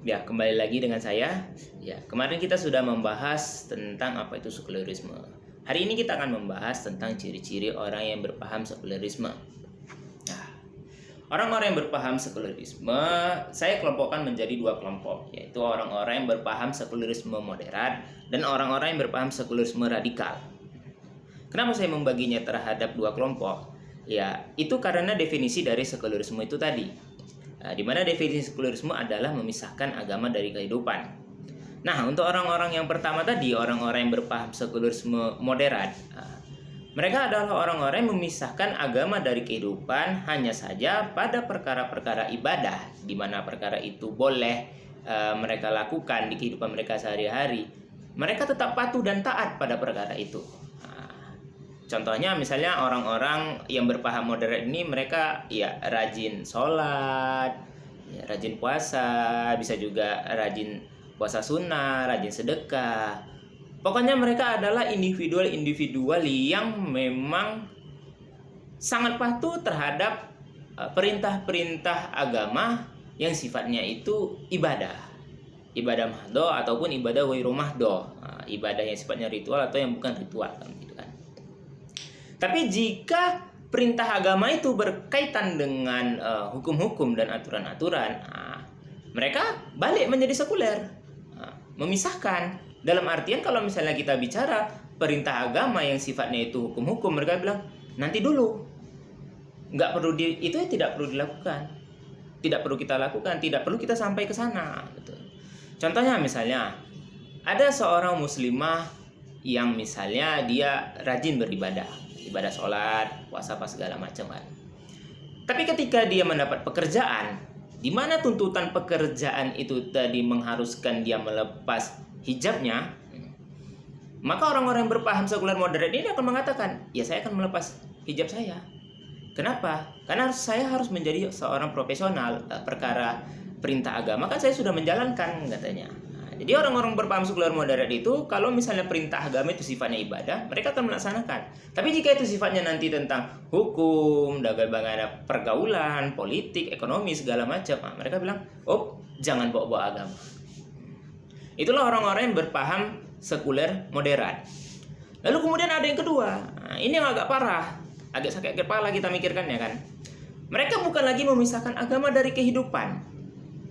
Ya, kembali lagi dengan saya. Ya, kemarin kita sudah membahas tentang apa itu sekulerisme. Hari ini kita akan membahas tentang ciri-ciri orang yang berpaham sekulerisme. Nah, orang-orang yang berpaham sekulerisme, saya kelompokkan menjadi dua kelompok, yaitu orang-orang yang berpaham sekulerisme moderat dan orang-orang yang berpaham sekulerisme radikal. Kenapa saya membaginya terhadap dua kelompok? Ya, itu karena definisi dari sekulerisme itu tadi. Di mana definisi sekulerisme adalah memisahkan agama dari kehidupan. Nah, untuk orang-orang yang pertama tadi, orang-orang yang berpaham sekulerisme moderat, mereka adalah orang-orang yang memisahkan agama dari kehidupan hanya saja pada perkara-perkara ibadah, di mana perkara itu boleh mereka lakukan di kehidupan mereka sehari-hari. Mereka tetap patuh dan taat pada perkara itu. Contohnya misalnya orang-orang yang berpaham moderat ini mereka ya rajin sholat, ya, rajin puasa, bisa juga rajin puasa sunnah, rajin sedekah. Pokoknya mereka adalah individual yang memang sangat patuh terhadap perintah-perintah agama yang sifatnya itu ibadah. Ibadah mahdoh ataupun ibadah ghairu mahdoh. Ibadah yang sifatnya ritual atau yang bukan ritual gitu kan. Tapi jika perintah agama itu berkaitan dengan hukum-hukum dan aturan-aturan, mereka balik menjadi sekuler, memisahkan. Dalam artian kalau misalnya kita bicara perintah agama yang sifatnya itu hukum-hukum, mereka bilang nanti dulu, nggak perlu itu tidak perlu dilakukan, tidak perlu kita lakukan, tidak perlu kita sampai ke sana. Gitu. Contohnya misalnya ada seorang muslimah yang misalnya dia rajin beribadah. Ibadah sholat, puasa apa segala macam kan. Tapi ketika dia mendapat pekerjaan, di mana tuntutan pekerjaan itu tadi mengharuskan dia melepas hijabnya, maka orang-orang yang berpaham sekuler moderat ini akan mengatakan, ya saya akan melepas hijab saya. Kenapa? Karena saya harus menjadi seorang profesional. Perkara perintah agama kan saya sudah menjalankan katanya. Jadi orang-orang berpaham sekuler moderat itu kalau misalnya perintah agama itu sifatnya ibadah, mereka akan melaksanakan. Tapi jika itu sifatnya nanti tentang hukum, bagaimana pergaulan, politik, ekonomi segala macam, mereka bilang, "Oh, jangan bawa-bawa agama." Itulah orang-orang yang berpaham sekuler moderat. Lalu kemudian ada yang kedua. Ini yang agak parah, agak sakit kepala kita mikirkannya kan. Mereka bukan lagi memisahkan agama dari kehidupan,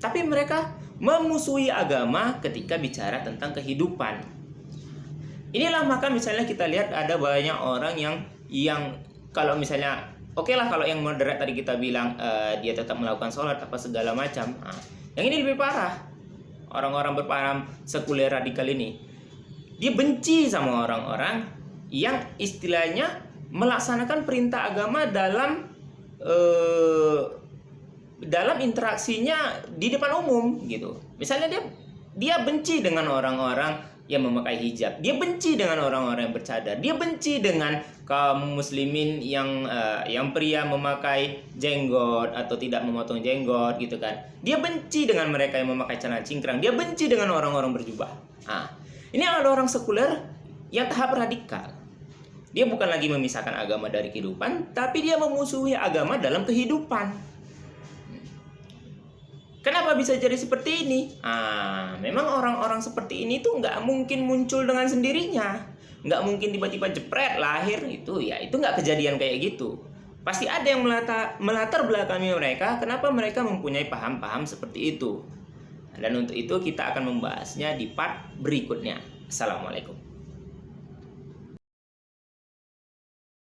tapi mereka memusuhi agama ketika bicara tentang kehidupan. Inilah maka misalnya kita lihat ada banyak orang yang kalau misalnya oke lah kalau yang moderat tadi kita bilang dia tetap melakukan sholat apa segala macam. Yang ini lebih parah. Orang-orang berpaham sekuler radikal ini dia benci sama orang-orang yang istilahnya melaksanakan perintah agama dalam interaksinya di depan umum gitu. Misalnya dia benci dengan orang-orang yang memakai hijab, dia benci dengan orang-orang yang bercadar, dia benci dengan kaum muslimin yang pria memakai jenggot atau tidak memotong jenggot gitu kan. Dia benci dengan mereka yang memakai celana cingkrang, dia benci dengan orang-orang berjubah. Ini adalah orang sekuler yang tahap radikal. Dia bukan lagi memisahkan agama dari kehidupan, tapi dia memusuhi agama dalam kehidupan. Kenapa bisa jadi seperti ini? Memang orang-orang seperti ini tuh nggak mungkin muncul dengan sendirinya. Nggak mungkin tiba-tiba jepret lahir itu nggak kejadian kayak gitu. Pasti ada yang melatar belakangi mereka kenapa mereka mempunyai paham-paham seperti itu. Dan untuk itu kita akan membahasnya di part berikutnya. Assalamualaikum.